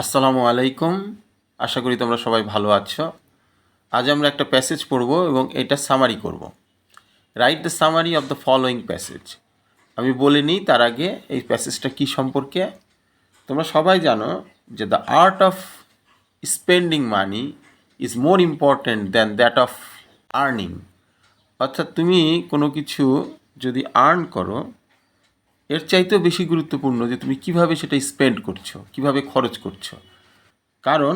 আসসালামু আলাইকুম। আশা করি তোমরা সবাই ভালো আছো। আজ আমরা একটা প্যাসেজ পড়ব এবং এটা সামারি করব। Write the summary of the following passage. আমি বলে নিই তার আগে এই প্যাসেজটা কী সম্পর্কে। তোমরা সবাই জানো যে the art of spending money is more important than that of earning. অর্থাৎ তুমি কোনো কিছু যদি আর্ন করো, এর চাইতেও বেশি গুরুত্বপূর্ণ যে তুমি কিভাবে সেটা স্পেন্ড করছো, কিভাবে খরচ করছো। কারণ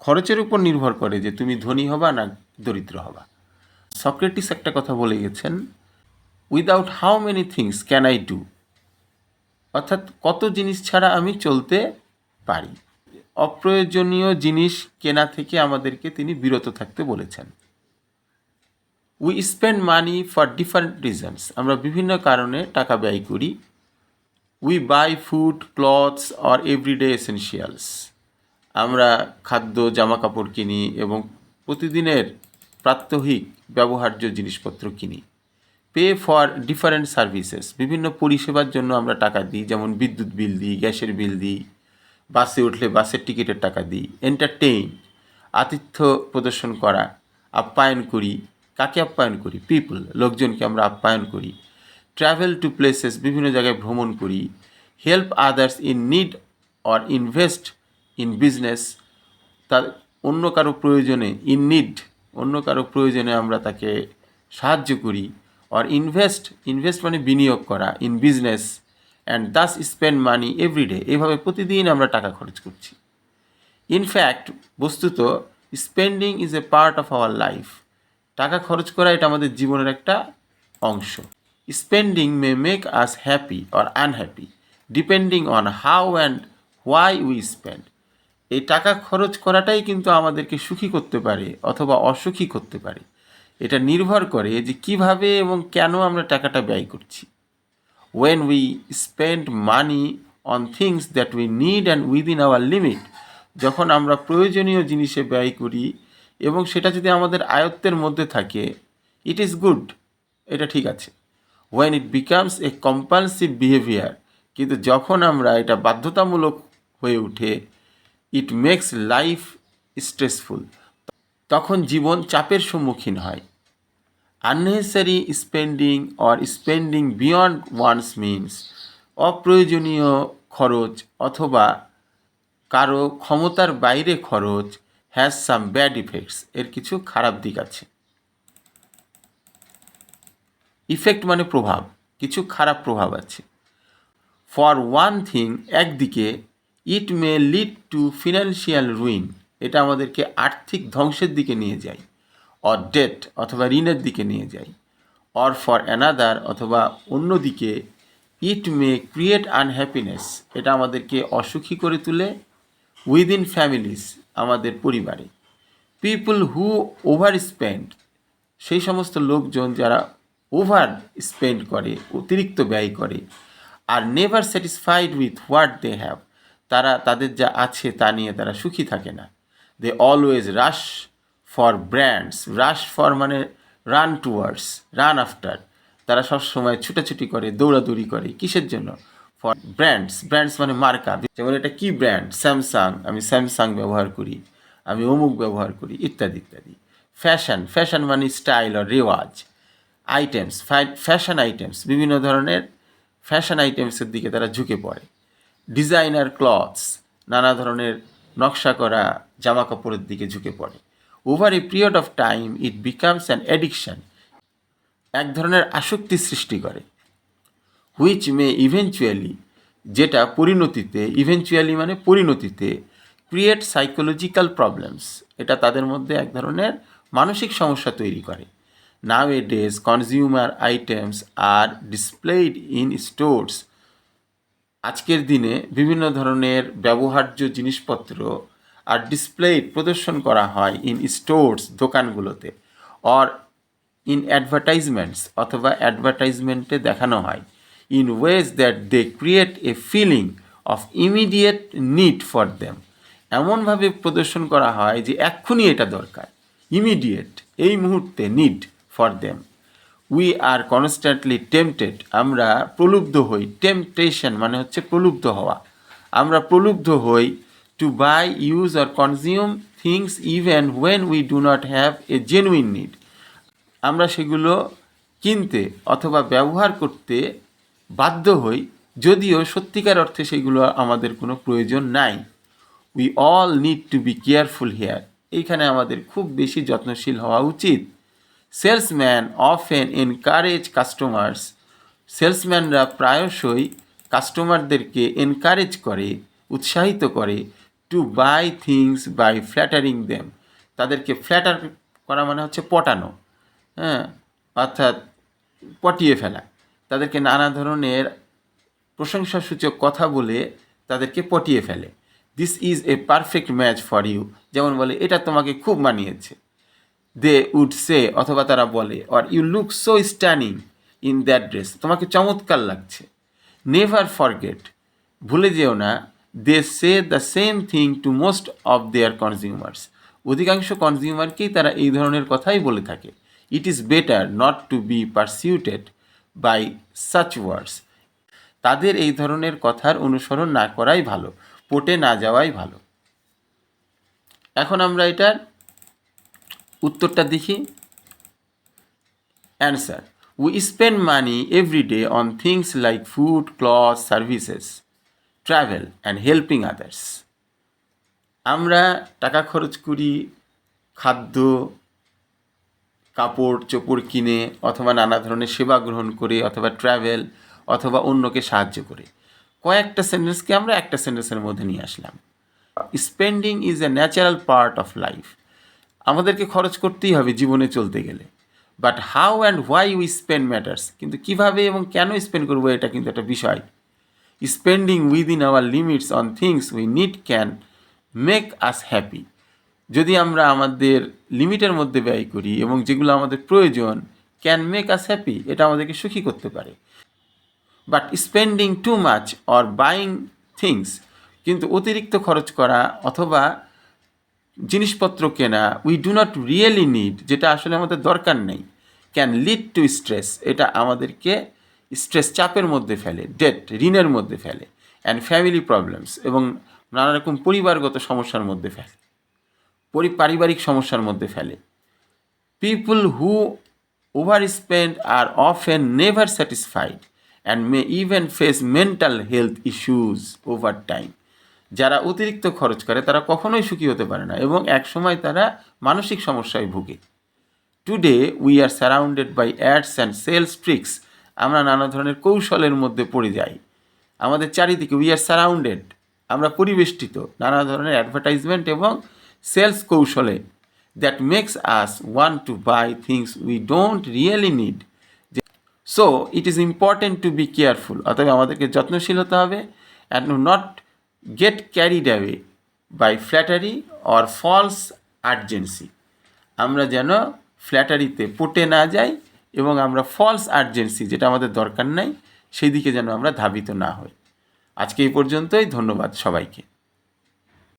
খরচের উপর নির্ভর করে যে তুমি ধনী হবা না দরিদ্র হবা। সক্রেটিস একটা কথা বলে গেছেন, without how many things can I do, অর্থাৎ কত জিনিস ছাড়া আমি চলতে পারি। অপ্রয়োজনীয় জিনিস কেনা থেকে আমাদেরকে তিনি বিরত থাকতে বলেছেন। We spend money for different reasons, আমরা বিভিন্ন কারণে টাকা ব্যয় করি। We buy food, clothes or everyday essentials, আমরা খাদ্য, জামা কাপড় কিনি এবং প্রতিদিনের প্রাত্যহিক ব্যবহার্য জিনিসপত্র কিনি। পে ফর ডিফারেন্ট সার্ভিসেস, বিভিন্ন পরিষেবার জন্য আমরা টাকা দিই, যেমন বিদ্যুৎ বিল দিই, গ্যাসের বিল দিই, বাসে উঠলে বাসের টিকিটের টাকা দিই। এন্টারটেইন, আতিথ্য প্রদর্শন করা, আপ্যায়ন করি। কাকে আপ্যায়ন করি? পিপল, লোকজনকে আমরা আপ্যায়ন করি। ট্রাভেল টু প্লেসেস, বিভিন্ন জায়গায় ভ্রমণ করি। Help others in need or invest in business, তার অন্য কারো প্রয়োজনে, ইন নিড, অন্য কারো প্রয়োজনে আমরা তাকে সাহায্য করি। অর ইনভেস্ট মানে বিনিয়োগ করা, in business, and thus spend money everyday, এভাবে প্রতিদিন আমরা টাকা খরচ করছি। ইনফ্যাক্ট, বস্তুত spending is a part of our life, টাকা খরচ করা এটা আমাদের জীবনের একটা অংশ। Spending may make us happy or unhappy depending on how and why we spend. এই টাকা খরচ করাটাই কিন্তু আমাদেরকে সুখী করতে পারে অথবা অসুখী করতে পারে। এটা নির্ভর করে যে কিভাবে এবং কেন আমরা টাকাটা ব্যয় করছি। when we spend money on things that we need and within our limit, যখন আমরা প্রয়োজনীয় জিনিসে ব্যয় করি এবং সেটা যদি আমাদের আয়ত্তের মধ্যে থাকে, ইট ইজ গুড, এটা ঠিক আছে। when it becomes a compulsive behavior, কিন্তু যখন আমরা এটা বাধ্যতামূলক হয়ে ওঠে, ইট মেক্স লাইফ স্ট্রেসফুল, তখন জীবন চাপের সম্মুখীন হয়। Unnecessary spending or spending beyond one's means, অপ্রয়োজনীয় খরচ অথবা কারো ক্ষমতার বাইরে খরচ, হ্যাজ সাম ব্যাড ইফেক্টস, এর কিছু খারাপ দিক আছে। ইফেক্ট মানে প্রভাব, কিছু খারাপ প্রভাব আছে। ফর ওয়ান থিং, একদিকে it may lead to financial ruin, এটা আমাদেরকে আর্থিক ধ্বংসের দিকে নিয়ে যায়। অর ডেট, অথবা ঋণের দিকে নিয়ে যায়। অর ফর অ্যানাদার, অথবা অন্যদিকে ইট মে ক্রিয়েট আনহ্যাপিনেস, এটা আমাদেরকে অসুখী করে তোলে। উইদিন ফ্যামিলিজ, আমাদের পরিবারে। পিপল হু ওভার স্পেন্ড, সেই সমস্ত লোকজন যারা ওভার স্পেন্ড করে, অতিরিক্ত ব্যয় করে। আর never satisfied with what they have, তারা তাদের যা আছে তা নিয়ে তারা সুখী থাকে না। They always rush for brands, rush for মানে রান টুয়ার্ডস, রান আফটার, তারা সবসময় ছুটাছুটি করে, দৌড়াদৌড়ি করে, কিসের জন্য? ফর ব্র্যান্ডস, ব্র্যান্ডস মানে মার্কা, যেমন এটা কি ব্র্যান্ড? স্যামসাং, আমি স্যামসাং ব্যবহার করি, আমি অমুক ব্যবহার করি, ইত্যাদি ইত্যাদি। ফ্যাশন, ফ্যাশন মানে স্টাইল আর রেওয়াজ। আইটেমস, ফ্যাশন আইটেমস, বিভিন্ন ধরনের ফ্যাশন আইটেমসের দিকে তারা ঝুঁকে পড়ে। ডিজাইনার ক্লথস, নানা ধরনের নকশা করা জামা কাপড়ের দিকে ঝুঁকে পড়ে। Over a period of time it becomes an addiction, এক ধরনের আসক্তি সৃষ্টি করে। হুইচ মে ইভেনচুয়ালি, যেটা পরিণতিতে, ইভেনচুয়ালি মানে পরিণতিতে, ক্রিয়েট সাইকোলজিক্যাল প্রবলেমস, এটা তাদের মধ্যে এক ধরনের মানসিক সমস্যা তৈরি করে। Nowadays consumer items are displayed in stores, আজকের দিনে বিভিন্ন ধরনের ব্যবহার্য জিনিসপত্র আর ডিসপ্লেড প্রদর্শন করা হয় ইন স্টোরস, দোকানগুলোতে। অর ইন অ্যাডভার্টাইজমেন্টস, অথবা অ্যাডভার্টাইজমেন্টে দেখানো হয়। In ways that they create a feeling of immediate need for them, এমনভাবে প্রদর্শন করা হয় যে এক্ষুনি এটা দরকার, ইমিডিয়েট, এই মুহূর্তে, need for them. We are constantly tempted, আমরা প্রলুব্ধ হই। টেম্পটেশন মানে হচ্ছে প্রলুব্ধ হওয়া, আমরা প্রলুব্ধ হই to buy, use or consume things even when we do not have a genuine need. আমরা সেগুলো কিনতে অথবা ব্যবহার করতে বাধ্য হই যদিও সত্যিকার অর্থে সেগুলো আমাদের কোনো প্রয়োজন নাই। We all need to be careful here. এইখানে আমাদের খুব বেশি যত্নশীল হওয়া উচিত। Salesman often encourage customers. সেলসম্যানরা প্রায়শই কাস্টমারদেরকে এনকারেজ করে, উৎসাহিত করে, to buy things by flattering them. তাদেরকে ফ্ল্যাটার করা মানে হচ্ছে পটানো, হ্যাঁ, অর্থাৎ পটিয়ে ফেলা। তাদেরকে নানা ধরনের প্রশংসাসূচক কথা বলে তাদেরকে পটিয়ে ফেলে। This is a perfect match for you, যেমন বলে এটা তোমাকে খুব মানিয়েছে। দে উড সে, অথবা তারা বলে, or you look so stunning in that dress, তোমাকে চমৎকার লাগছে। নেভার ফরগেট, ভুলে যেও না, they say the same thing to most of their consumers, অধিকাংশ কনজিউমারকেই তারা এই ধরনের কথাই বলে থাকে। It is better not to be persuaded by such words, তাদের এই ধরনের কথার অনুসরণ না করাই ভালো, পটে না যাওয়াই ভালো। এখন আমরা এটার উত্তরটা দেখি। Answer: we spend money every day on things like food, cloth, services, travel and helping others. আমরা টাকা খরচ করি খাদ্য, কাপড় চোপড় কিনে, অথবা নানা ধরনের সেবা গ্রহণ করে, অথবা ট্রাভেল, অথবা অন্যকে সাহায্য করে। কয়েকটা সেন্টেন্সকে আমরা একটা সেন্টেন্সের মধ্যে নিয়ে আসলাম। Spending is a natural part of life, আমাদেরকে খরচ করতেই হবে জীবনে চলতে গেলে। But how and why we spend matters, কিন্তু কীভাবে এবং কেন স্পেন্ড করবো এটা কিন্তু একটা বিষয়। Spending within hour limits on things we need can make us happy, যদি আমরা আমাদের লিমিটের মধ্যে ব্যয় করি এবং যেগুলো আমাদের প্রয়োজন, ক্যান মেক আস হ্যাপি, এটা আমাদেরকে সুখী করতে পারে। But spending too much or buying things, কিন্তু অতিরিক্ত খরচ করা অথবা জিনিসপত্র কেনা, we do not really need, যেটা আসলে আমাদের দরকার নেই, ক্যান লিড টু স্ট্রেস, এটা আমাদেরকে স্ট্রেস, চাপের মধ্যে ফেলে, ডেট, ঋণের মধ্যে ফেলে, অ্যান্ড ফ্যামিলি প্রবলেমস, এবং নানা রকম পরিবারগত সমস্যার মধ্যে ফেলে, পারিবারিক সমস্যার মধ্যে ফেলে। People who over spend are often never satisfied and May even face mental health issues over time, যারা অতিরিক্ত খরচ করে তারা কখনোই সুখী হতে পারে না এবং একসময় তারা মানসিক সমস্যায় ভুগে। Today we are surrounded by ads and sales tricks, আমরা নানা ধরনের কৌশলের মধ্যে পড়ে যাই। আমাদের চারিদিকে উই আর সারাউন্ডেড, আমরা পরিবেষ্টিত নানা ধরনের অ্যাডভার্টাইজমেন্ট এবং সেলস কৌশলে, that makes us want to buy things we don't really need. So it is important to be careful, অতএব আমাদেরকে যত্নশীল হতে হবে, and not get carried away by flattery or false urgency, আমরা যেন ফ্ল্যাটারিতে পটে না যাই এবং আমরা ফলস আর্জেন্সি, যেটা আমাদের দরকার নাই, সেই দিকে যেন আমরা ধাবিত না হই। আজকে এই পর্যন্তই, ধন্যবাদ সবাইকে।